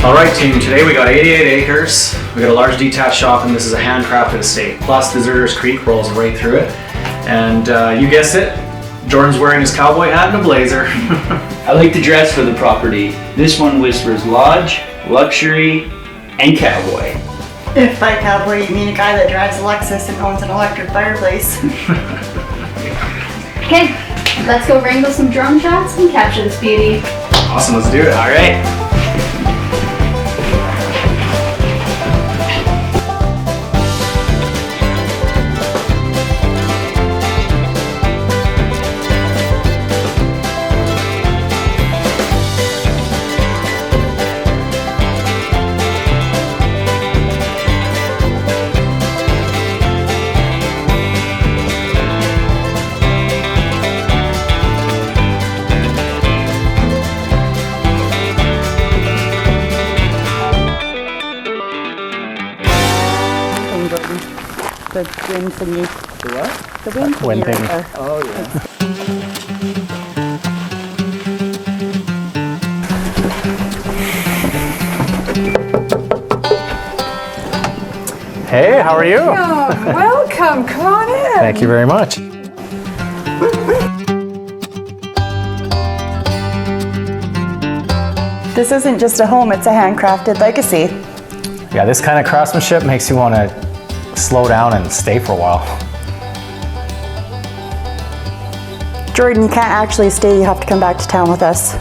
All right, team, today we got 88 acres. We got a large detached shop, and this is a handcrafted estate. Plus, Deserters Creek rolls right through it. And you guessed it, Jordan's wearing his cowboy hat and a blazer. I like the dress for the property. This one whispers lodge, luxury, and cowboy. If by cowboy you mean a guy that drives a Lexus and owns an electric fireplace. Okay, let's go wrangle some drone shots and capture this beauty. Awesome, let's do it. All right. The wind thingy. The what? The wind Wind thingy. thingy. Right there. Oh, yeah. Hey, how are you? Welcome, come on in. Thank you very much. This isn't just a home, it's a handcrafted legacy. Yeah, this kind of craftsmanship makes you want to slow down and stay for a while. Jordan, you can't actually stay, you have to come back to town with us.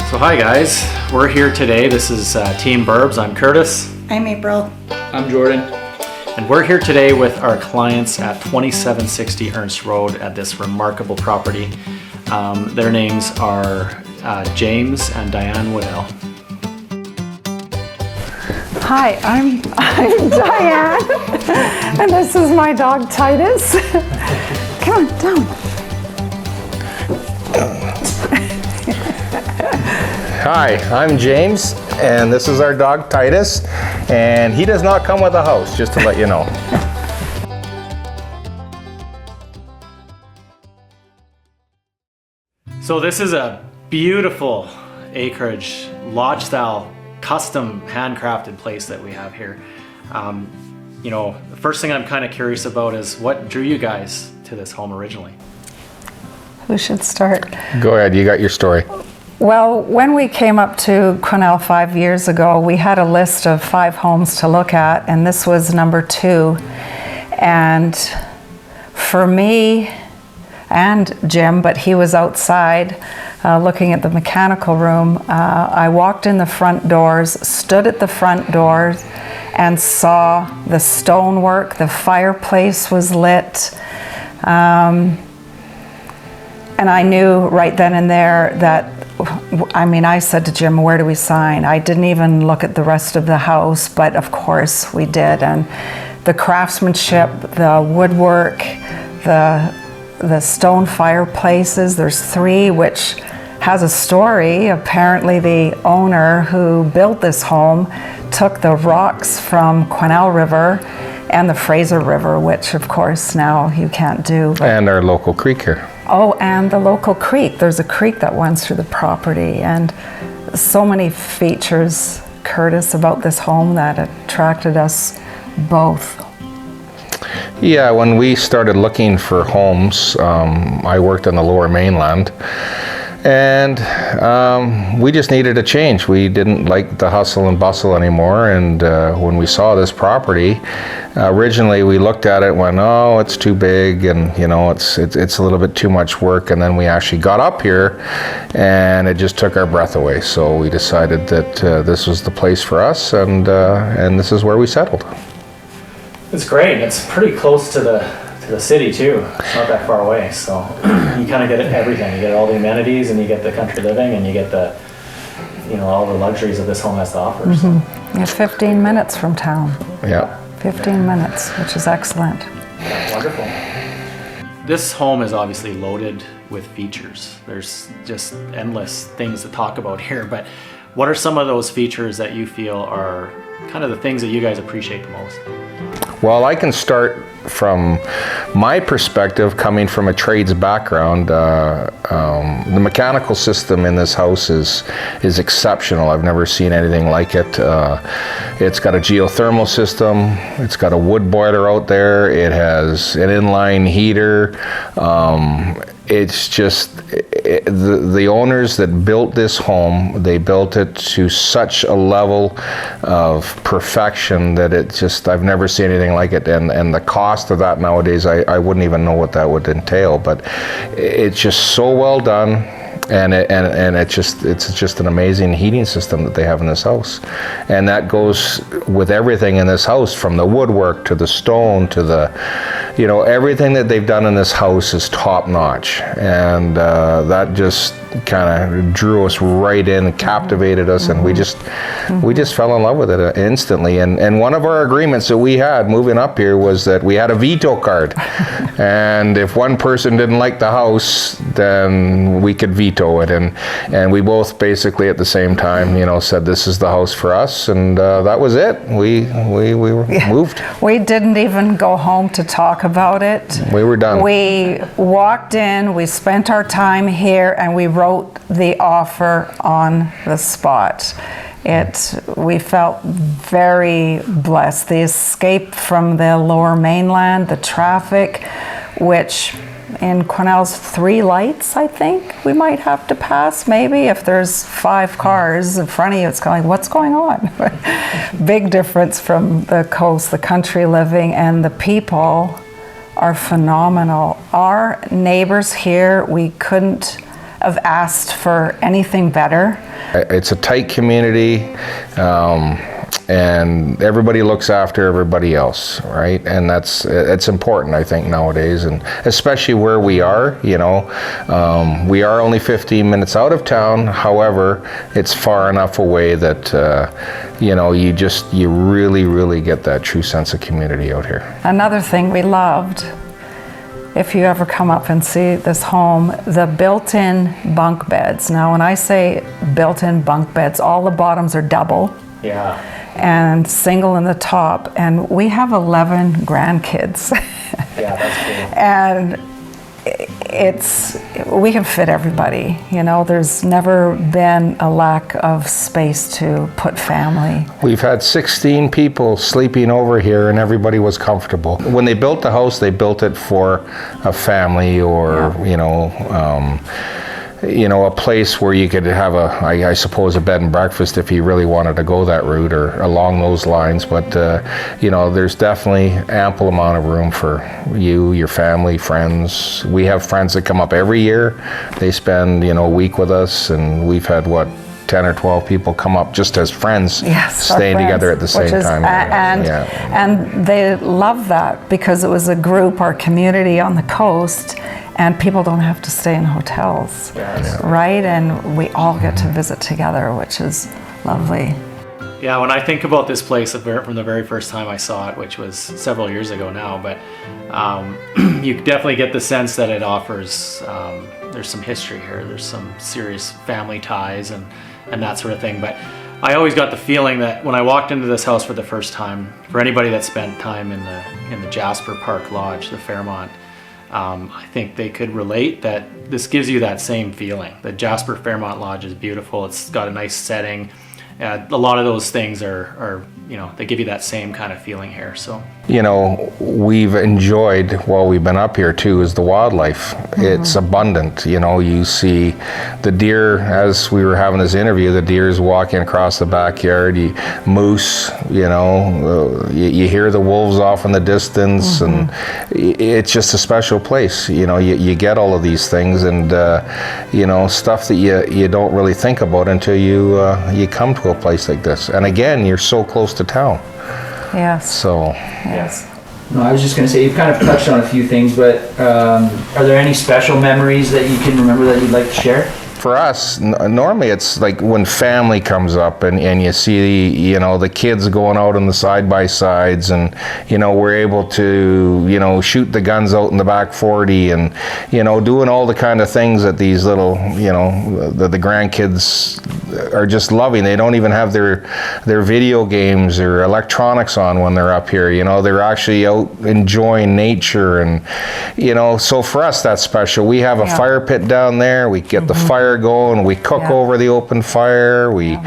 So hi guys, we're here today. This is Team Burbs. I'm Curtis. I'm April. I'm Jordan. And we're here today with our clients at 2760 Ernst Road at this remarkable property. Their names are James and Diane Waddell. Hi, I'm Diane, and this is my dog Titus. Come on, down. Hi, I'm James, and this is our dog Titus, and he does not come with a house, just to let you know. So this is a beautiful acreage, lodge style, custom handcrafted place that we have here. You know, the first thing I'm kind of curious about is what drew you guys to this home originally? Who should start? Go ahead, you got your story. Well, when we came up to Quesnel 5 years ago, we had a list of 5 homes to look at, and this was number 2. And for me and Jim, but he was outside looking at the mechanical room, I walked in the front doors, stood at the front doors, and saw the stonework. The fireplace was lit. And I knew right then and there that, I mean, I said to Jim, where do we sign? I didn't even look at the rest of the house, but of course we did. And the craftsmanship, the woodwork, the stone fireplaces, there's 3, which has a story. Apparently the owner who built this home took the rocks from Quesnel River and the Fraser River, which of course now you can't do. And our local creek here. Oh, and the local creek. There's a creek that runs through the property, and so many features, Curtis, about this home that attracted us both. Yeah, when we started looking for homes, I worked on the Lower Mainland, and we just needed a change. We didn't like the hustle and bustle anymore, and when we saw this property, originally we looked at it and went, oh, it's too big, and you know, it's a little bit too much work. And then we actually got up here, and it just took our breath away. So we decided that this was the place for us, and this is where we settled. It's great. It's pretty close to the city too. It's not that far away, so you kind of get everything. You get all the amenities, and you get the country living, and you get the, you know, all the luxuries that this home has to offer. So. Yeah, 15 minutes from town. Yeah. 15 minutes, which is excellent. Wonderful. This home is obviously loaded with features. There's just endless things to talk about here, but what are some of those features that you feel are kind of the things that you guys appreciate the most? Well, I can start from my perspective, coming from a trades background. The mechanical system in this house is exceptional. I've never seen anything like it. It's got a geothermal system. It's got a wood boiler out there. It has an inline heater. It's just the owners that built this home, they built it to such a level of perfection that it just, I've never seen anything like it. And the cost of that nowadays, I wouldn't even know what that would entail, but it's just so well done. And it's just an amazing heating system that they have in this house, and that goes with everything in this house, from the woodwork to the stone to the, everything that they've done in this house is top notch, and that just kind of drew us right in, captivated us, and we just fell in love with it instantly. And one of our agreements that we had moving up here was that we had a veto card, and if one person didn't like the house, then we could veto it, and we both basically at the same time, said this is the house for us, and that was it. We moved. We didn't even go home to talk about it. We were done. We walked in, we spent our time here, and we wrote the offer on the spot. We felt very blessed. The escape from the Lower Mainland, the traffic, which in Quesnel's 3 lights, I think we might have to pass, maybe. If there's 5 cars in front of you, it's kind of like, what's going on? Big difference from the coast, the country living, and the people are phenomenal. Our neighbors here, we couldn't have asked for anything better. It's a tight community, and everybody looks after everybody else, right? And it's important, I think, nowadays, and especially where we are. We are only 15 minutes out of town. However, it's far enough away that you really get that true sense of community out here. Another thing we loved, if you ever come up and see this home, the built-in bunk beds. Now, when I say built-in bunk beds, all the bottoms are double. Yeah. And single in the top. And we have 11 grandkids. Yeah, that's cool. And we can fit everybody. There's never been a lack of space to put family. We've had 16 people sleeping over here, and everybody was comfortable. When they built the house, they built it for a family, or a place where you could have I suppose a bed and breakfast if you really wanted to go that route or along those lines. But there's definitely ample amount of room for you, your family, friends. We have friends that come up every year. They spend a week with us, and we've had 10 or 12 people come up just as friends, staying together at the same time. And they love that, because it was a group, our community on the coast, and people don't have to stay in hotels, right? And we all get to visit together, which is lovely. Yeah, when I think about this place from the very first time I saw it, which was several years ago now, but you definitely get the sense that it offers, there's some history here, there's some serious family ties and that sort of thing. But I always got the feeling that when I walked into this house for the first time, for anybody that spent time in the Jasper Park Lodge, the Fairmont, I think they could relate that this gives you that same feeling. The Jasper Fairmont Lodge is beautiful. It's got a nice setting. A lot of those things are they give you that same kind of feeling here. So we've enjoyed while we've been up here too is the wildlife. It's abundant. You see the deer, as we were having this interview, the deer's walking across the backyard. Moose, you hear the wolves off in the distance, and it's just a special place. You get all of these things, and stuff that you don't really think about until you come to a place like this. And again, you're so close to town. Yes. So. Yes. No, I was just going to say, you've kind of touched on a few things, but are there any special memories that you can remember that you'd like to share? for us, normally it's like when family comes up and you see, you know, the kids going out on the side-by-sides, and, you know, we're able to, you know, shoot the guns out in the back 40 and, you know, doing all the kind of things that these little, you know, the grandkids are just loving. They don't even have their video games or electronics on when they're up here. You know, they're actually out enjoying nature, and, you know, so for us that's special. We have a fire pit down there. We get the fire going. We cook over the open fire. We,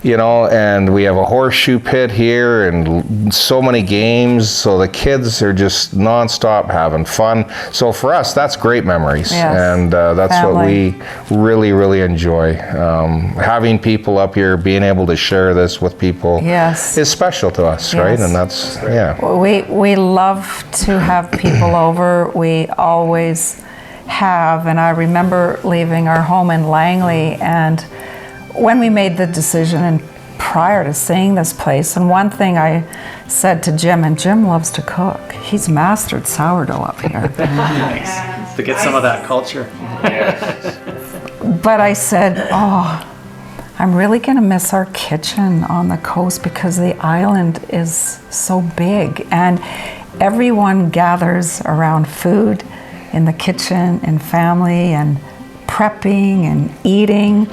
you know, and we have a horseshoe pit here and so many games. So the kids are just nonstop having fun. So for us, that's great memories, and that's Family. what we really, really enjoy. Having people up here, being able to share this with people, is special to us, right? And that's We love to have people over. We always have, and I remember leaving our home in Langley, and when we made the decision and prior to seeing this place, and one thing I said to Jim, and Jim loves to cook. He's mastered sourdough up here. Nice. To get some of that culture. But I said, oh, I'm really gonna miss our kitchen on the coast because the island is so big, and everyone gathers around food in the kitchen and family and prepping and eating.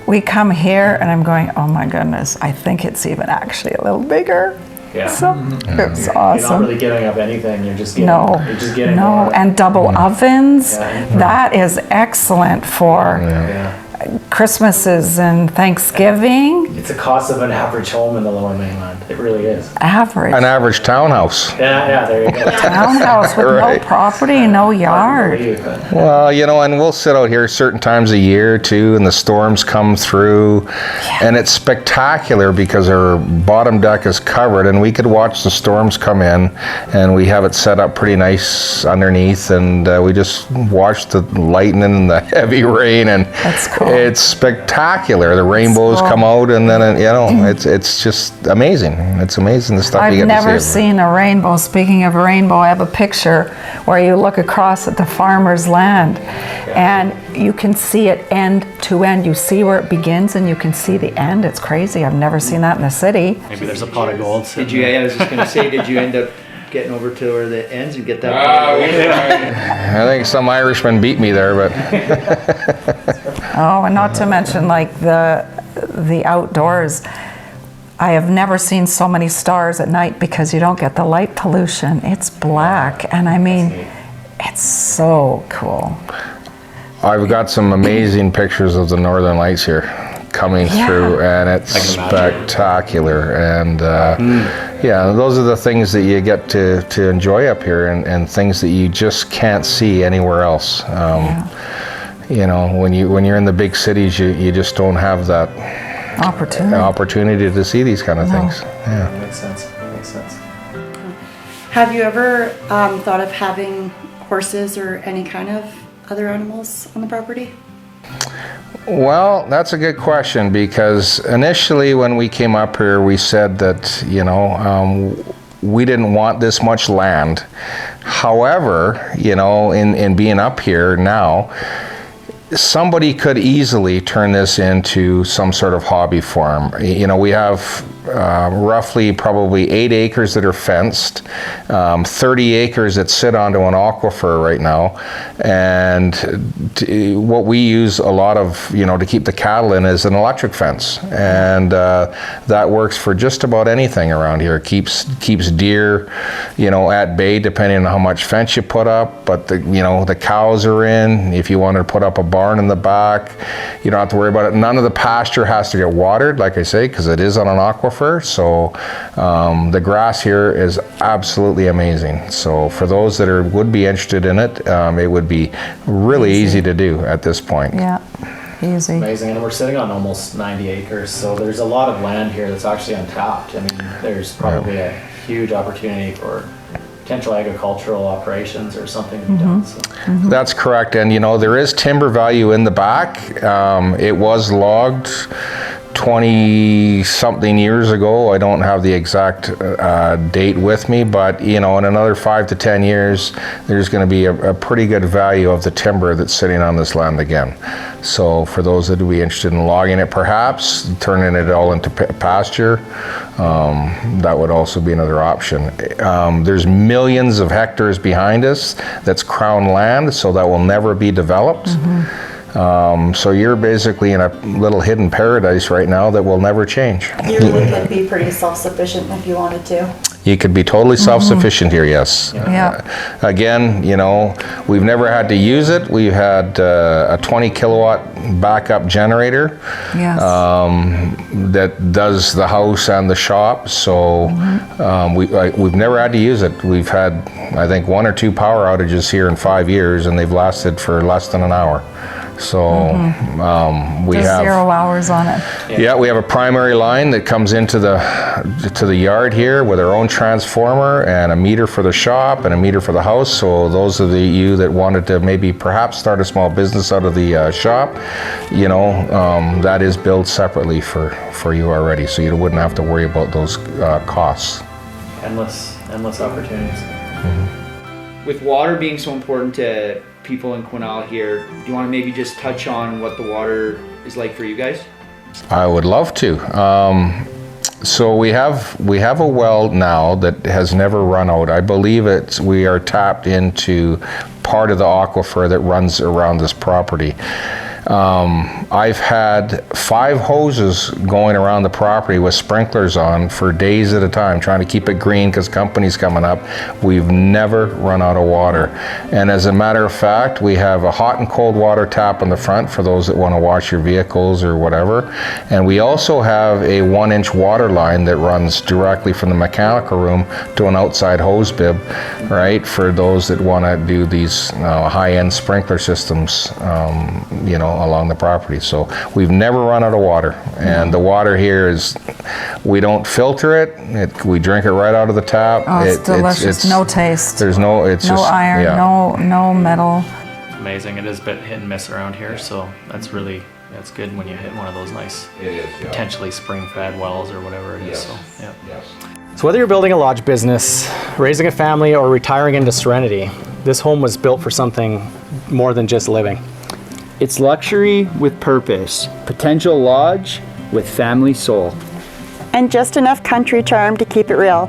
We come here and I'm going, oh my goodness, I think it's even actually a little bigger. Yeah. So it's You're awesome. not really giving up anything. You're just getting more. And double ovens. That is excellent for Christmases and Thanksgiving. It's a cost of an average home in the Lower Mainland. It really is. Average. an average townhouse. Yeah, there you go. Townhouse with no property, no yard. Well, you know, and we'll sit out here certain times a year too, and the storms come through, and it's spectacular because our bottom deck is covered, and we could watch the storms come in, and we have it set up pretty nice underneath, and we just watch the lightning and the heavy rain, and That's cool. it's spectacular. The rainbows come out, and then you know, it's just amazing. It's amazing the stuff you I've get to see. never seen a rainbow. Speaking of rainbow, I have a picture where you look across at the farmer's land and you can see it end to end. You see where it begins and you can see the end. It's crazy. I've never seen that in the city. Maybe there's a pot of gold. Did you? I was just gonna say, did you end up getting over to where the ends and get that? I think some Irishman beat me there, but Oh, and not to mention like the outdoors. I have never seen so many stars at night because you don't get the light pollution. It's black, and I mean, it's so cool. I've got some amazing pictures of the Northern Lights here coming through, and it's spectacular. And yeah, those are the things that you get to enjoy up here, and things that you just can't see anywhere else. You know, when you're in the big cities, you just don't have that opportunity to see these kind of things. Yeah. Makes sense. Have you ever thought of having horses or any kind of other animals on the property? Well, that's a good question, because initially when we came up here, we said that, you know, we didn't want this much land. However, you know, in being up here now, somebody could easily turn this into some sort of hobby farm. You know, we have roughly probably 8 acres that are fenced, 30 acres that sit onto an aquifer right now, and what we use a lot of, you know, to keep the cattle in is an electric fence, and that works for just about anything around here. Keeps deer, you know, at bay depending on how much fence you put up, but you know, the cows are in. If you want to put up a barn in the back, you don't have to worry about it. None of the pasture has to get watered, like I say, because it is on an aquifer. So the grass here is absolutely amazing. So for those that would be interested in it, it would be really easy to do at this point. Yeah, easy. Amazing, and we're sitting on almost 90 acres, so there's a lot of land here that's actually untapped. I mean, there's probably a huge opportunity for potential agricultural operations or something to be done. So. That's correct, and you know, there is timber value in the back. It was logged 20 something years ago. I don't have the exact date with me, but you know, in another 5 to 10 years, there's going to be a pretty good value of the timber that's sitting on this land again. So for those that would be interested in logging it, perhaps turning it all into pasture, that would also be another option. There's millions of hectares behind us that's crown land, so that will never be developed. So you're basically in a little hidden paradise right now that will never change. You really could be pretty self-sufficient if you wanted to. You could be totally self-sufficient here, yes. Yeah. Again, you know, we've never had to use it. We've had a 20 kilowatt backup generator Yes. that does the house and the shop. So we've never had to use it. We've had, I think, 1 or 2 power outages here in 5 years, and they've lasted for less than an hour. So we Just have 0 hours on it. Yeah, we have a primary line that comes into the yard here with our own transformer and a meter for the shop and a meter for the house. So those of you that wanted to maybe perhaps start a small business out of the shop, you know, that is billed separately for you already. So you wouldn't have to worry about those costs. Endless opportunities. With water being so important to people in Quesnel here, do you want to maybe just touch on what the water is like for you guys? I would love to. So we have a well now that has never run out. I believe we are tapped into part of the aquifer that runs around this property. I've had 5 hoses going around the property with sprinklers on for days at a time, trying to keep it green because company's coming up. We've never run out of water. And as a matter of fact, we have a hot and cold water tap on the front for those that want to wash your vehicles or whatever. And we also have a 1-inch water line that runs directly from the mechanical room to an outside hose bib, right, for those that want to do these high-end sprinkler systems, you know, along the property. So we've never run out of water, and the water here is, we don't filter it, we drink it right out of the tap. Oh, it's delicious. No taste. There's no, it's no just iron, yeah. no metal. Amazing. It is a bit hit and miss around here, so that's good when you hit one of those nice, potentially spring-fed wells or whatever it is. So, yeah. So whether you're building a lodge business, raising a family, or retiring into serenity, this home was built for something more than just living. It's luxury with purpose, potential lodge with family soul. And just enough country charm to keep it real.